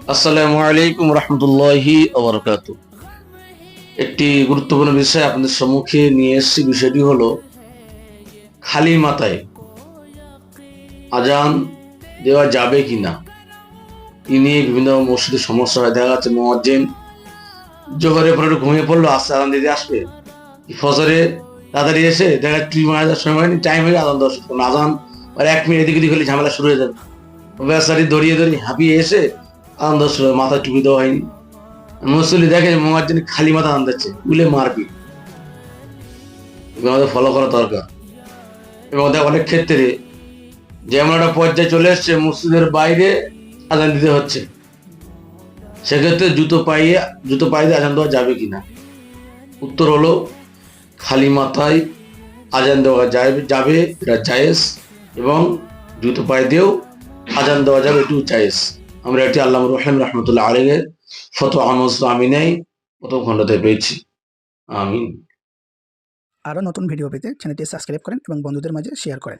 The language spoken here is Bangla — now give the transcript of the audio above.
আসসালামু আলাইকুম রহমতুল্লাহি ওয়া বারাকাতুহু। একটি গুরুত্বপূর্ণ বিষয় আপনাদের সম্মুখে নিয়ে এসেছি। বিষয়টি হলো খালি মাথায় আজান দেওয়া যাবে কিনা। এই নিয়ে বিভিন্ন মসজিদে সমস্যা হয়। দেখা যাচ্ছে মুয়াজ্জিন জোহরের পরে একটু ঘুমিয়ে পড়লো, আস্তে আজান দিতে আসবে, ফজরে তাড়াতাড়ি এসে দেখা টিভি মারার সময় হয়নি, টাইম হয়ে আজান দেওয়া শুরু করলো। আজান আর 1 মিনিট এদিক ওদিক হলে ঝামেলা শুরু হয়ে যাবে। বেচারি দড়িয়ে হাঁপিয়ে এসে আজান দেওয়া শুরু হয়, মাথায় টুপি দেওয়া হয়নি। মুসল্লি দেখে মুয়াজ্জিন খালি মাথা আজান দিচ্ছে, উলে মারবি। আমাদের ফলো করা দরকার। এবং অনেক ক্ষেত্রে যেমন একটা পর্যায়ে চলে এসছে, মসজিদের বাইরে আজান দিতে হচ্ছে, সেক্ষেত্রে জুতো পায়ে দিয়ে আজান দেওয়া যাবে কিনা। উত্তর হলো খালি মাথায় আজান দেওয়া যাবে, এটা জায়েজ, এবং জুতো পায়ে দিয়েও আজান দেওয়া যাবে, এটু জায়েজ। আমরা এটি আল্লামা রহিম রহমতুল্লাহ আলাইহির ফতোয়া আমিনাই প্রথম খণ্ডতে পেয়েছি। আমিন। আরও নতুন ভিডিও পেতে চ্যানেলটি সাবস্ক্রাইব করেন এবং বন্ধুদের মাঝে শেয়ার করেন।